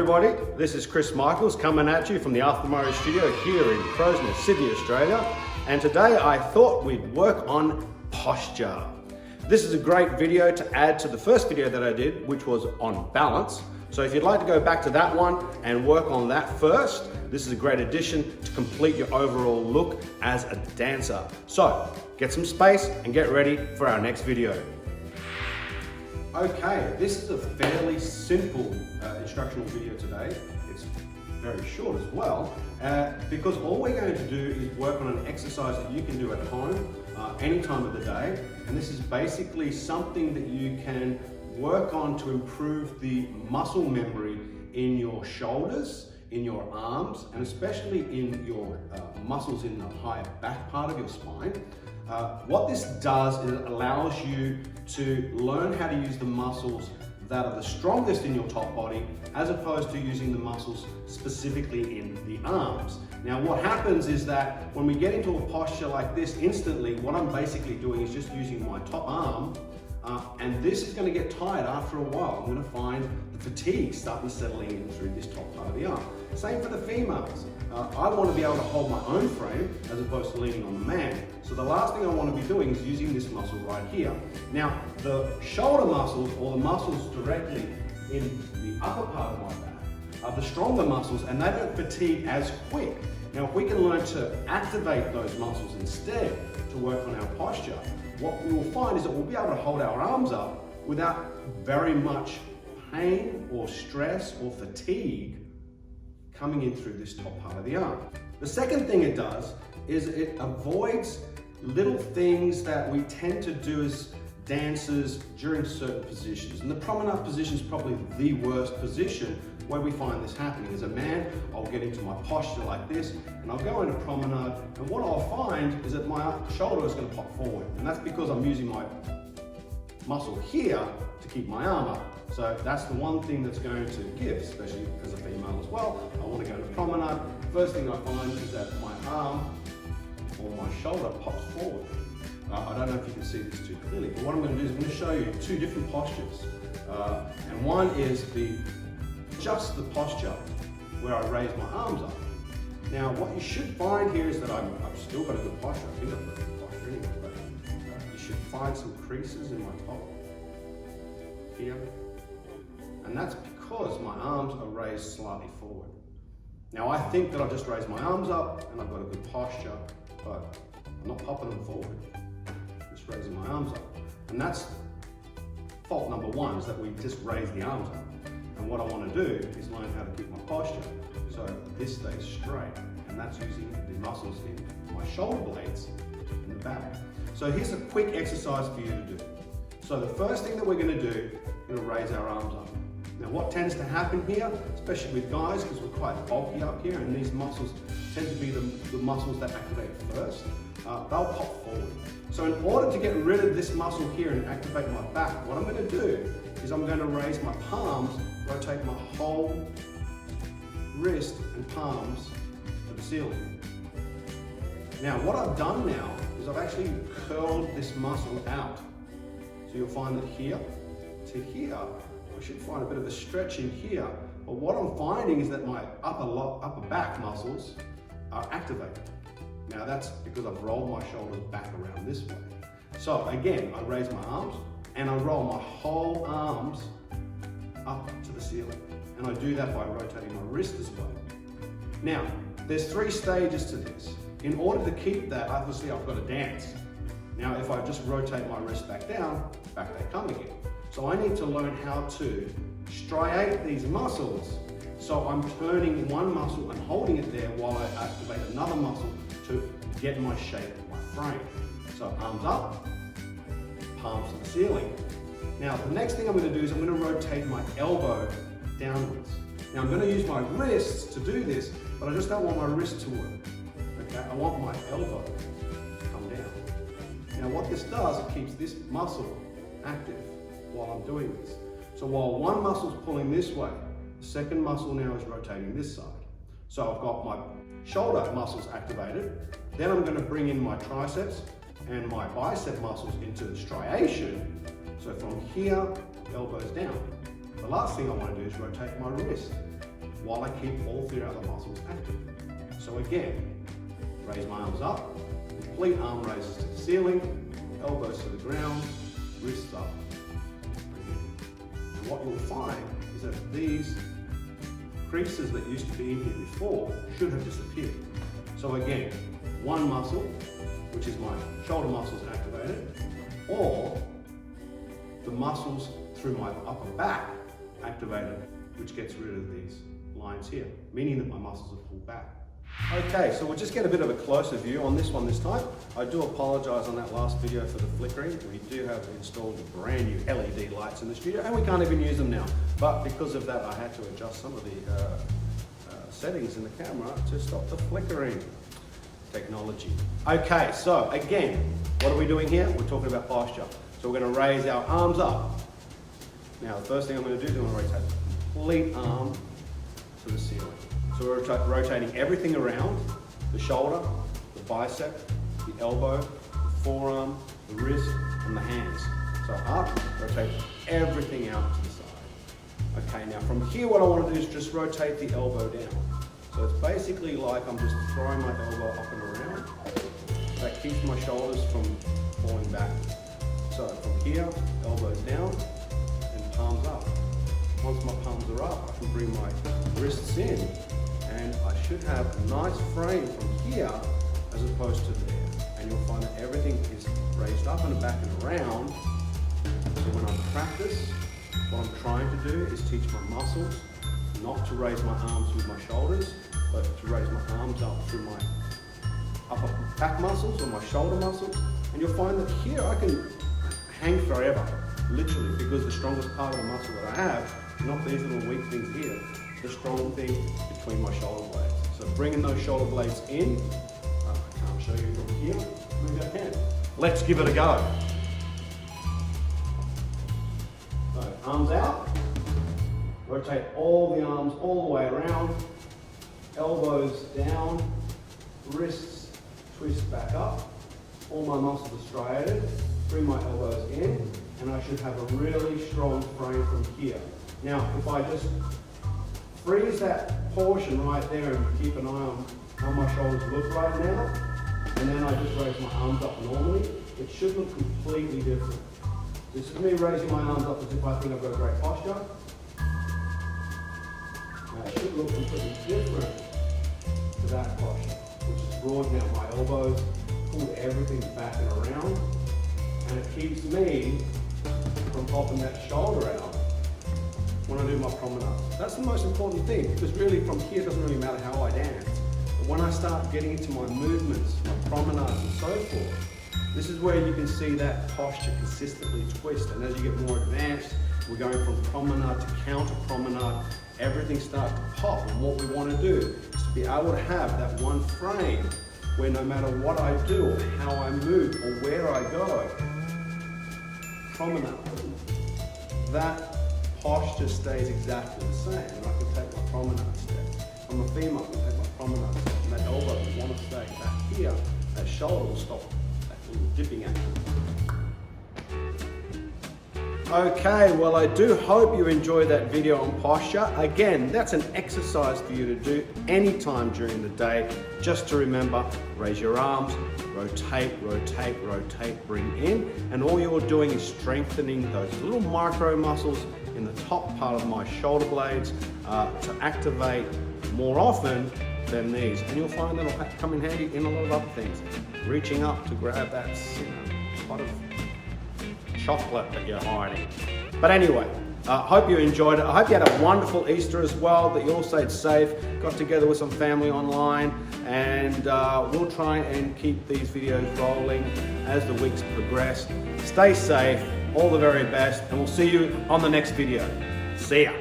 everybody, this is Chris Michaels coming at you from the Arthur Murray studio here in Crow's Nest, Sydney, Australia. And today I thought we'd work on posture. This is a great video to add to the first video that I did, which was on balance. So if you'd like to go back to that one and work on that first, this is a great addition to complete your overall look as a dancer. So get some space and get ready for our next video. Okay, this is a fairly simple instructional video today. It's very short as well, because all we're going to do is work on an exercise that you can do at home, any time of the day. And this is basically something that you can work on to improve the muscle memory in your shoulders, in your arms, and especially in your muscles in the higher back part of your spine. What this does is it allows you to learn how to use the muscles that are the strongest in your top body, as opposed to using the muscles specifically in the arms. Now what happens is that when we get into a posture like this instantly, what I'm basically doing is just using my top arm, and this is going to get tired after a while. I'm going to find the fatigue starting settling in through this top part of the arm. Same for the females. I want to be able to hold my own frame as opposed to leaning on the man. So the last thing I want to be doing is using this muscle right here. Now the shoulder muscles, or the muscles directly in the upper part of my back, are the stronger muscles, and they don't fatigue as quick. Now if we can learn to activate those muscles instead to work on our posture, what we will find is that we'll be able to hold our arms up without very much pain or stress or fatigue coming in through this top part of the arm. The second thing it does is it avoids little things that we tend to do as dancers during certain positions. And the promenade position is probably the worst position where we find this happening. As a man, I'll get into my posture like this, and I'll go into promenade, and what I'll find is that my shoulder is going to pop forward. And that's because I'm using my muscle here to keep my arm up. So that's the one thing that's going to give, especially as a female as well. I want to go into promenade. First thing I find is that my arm or my shoulder pops forward. I don't know if you can see this too clearly, but what I'm going to do is I'm going to show you two different postures. And one is just the posture where I raise my arms up. Now what you should find here is that I've still got a good posture. I think I've got a good posture anyway, but you should find some creases in my top here. And that's because my arms are raised slightly forward. Now I think that I've just raised my arms up and I've got a good posture, but I'm not popping them forward, just raising my arms up. And that's fault number one, is that we just raise the arms up. And what I want to do is learn how to keep my posture so this stays straight. And that's using the muscles in my shoulder blades in the back. So here's a quick exercise for you to do. So the first thing that we're going to do, we're going to raise our arms up. Now what tends to happen here, especially with guys, because we're quite bulky up here, and these muscles tend to be the muscles that activate first, they'll pop forward. So in order to get rid of this muscle here and activate my back, what I'm going to do is I'm going to raise my palms, rotate my whole wrist and palms to the ceiling. Now what I've done now is I've actually curled this muscle out. So you'll find that here to here, I should find a bit of a stretch in here, but what I'm finding is that my upper back muscles are activated. Now that's because I've rolled my shoulders back around this way. So again, I raise my arms and I roll my whole arms up to the ceiling. And I do that by rotating my wrist as well. Now, there's three stages to this. In order to keep that, obviously I've got to dance. Now, if I just rotate my wrist back down, back they come again. So I need to learn how to striate these muscles. So I'm turning one muscle and holding it there while I activate another muscle to get my shape, my frame. So arms up, palms to the ceiling. Now the next thing I'm going to do is I'm going to rotate my elbow downwards. Now I'm going to use my wrists to do this, but I just don't want my wrist to work. Okay, I want my elbow to come down. Now what this does, it keeps this muscle active while I'm doing this. So while one muscle's pulling this way, the second muscle now is rotating this side. So I've got my shoulder muscles activated, then I'm going to bring in my triceps and my bicep muscles into striation. So from here, elbows down. The last thing I want to do is rotate my wrist. while I keep all 3 other muscles active. So again, raise my arms up, complete arm raises to the ceiling, elbows to the ground, wrists up. And what you'll find is that these creases that used to be in here before should have disappeared. So again, one muscle, which is my shoulder muscles activated, or the muscles through my upper back activated, which gets rid of these lines here, meaning that my muscles are pulled back. Okay, so we'll just get a bit of a closer view on this one this time. I do apologize on that last video for the flickering. We do have installed brand new LED lights in the studio and we can't even use them now. But because of that, I had to adjust some of the settings in the camera to stop the flickering technology. Okay, so again, what are we doing here? We're talking about posture. So we're going to raise our arms up. Now, the first thing I'm going to do is I'm going to rotate the complete arm to the ceiling. So we're rotating everything around, the shoulder, the bicep, the elbow, the forearm, the wrist, and the hands. So up, rotate everything out to the side. Okay, now from here what I want to do is just rotate the elbow down. So it's basically like I'm just throwing my elbow up and around. That keeps my shoulders from falling back. So from here, elbows down and palms up. Once my palms are up, I can bring my wrists in and I should have a nice frame from here as opposed to there. And you'll find that everything is raised up and back and around. So when I practice, what I'm trying to do is teach my muscles not to raise my arms with my shoulders, but to raise my arms up through my upper back muscles or my shoulder muscles. And you'll find that here I can hang forever, literally, because the strongest part of the muscle that I have is not these little weak things here, the strong thing between my shoulder blades. So bringing those shoulder blades in, I can't show you from here, maybe I can. Let's give it a go. So arms out, rotate all the arms all the way around, elbows down, wrists twist back up, all my muscles are striated, bring my elbows in, and I should have a really strong frame from here. Now, if I just freeze that portion right there and keep an eye on how my shoulders look right now, and then I just raise my arms up normally, it should look completely different. This is me raising my arms up as if I think I've got a great posture. Now it should look completely different to that posture, which is broadening out my elbows, pulled everything back and around, and it keeps me from popping that shoulder out when I do my promenades. That's the most important thing, because really from here it doesn't really matter how I dance. But when I start getting into my movements, my promenades and so forth, this is where you can see that posture consistently twist. And as you get more advanced, we're going from promenade to counter promenade, everything starts to pop. And what we want to do is to be able to have that one frame where no matter what I do or how I move or where I go, promenade, that posture stays exactly the same. And I can take my promenade step. I'm a female, I can take my promenade step, and that elbow will want to stay back here, that shoulder will stop that little dipping action. Okay, well I do hope you enjoyed that video on posture. Again, that's an exercise for you to do anytime during the day. Just to remember, raise your arms, rotate, rotate, rotate, bring in, and all you're doing is strengthening those little micro muscles in the top part of my shoulder blades to activate more often than these. And you'll find that'll come in handy in a lot of other things. Reaching up to grab that pot of chocolate that you're hiding. But anyway, hope you enjoyed it. I hope you had a wonderful Easter as well, that you all stayed safe, got together with some family online, and we'll try and keep these videos rolling as the weeks progress. Stay safe, all the very best, and we'll see you on the next video. See ya.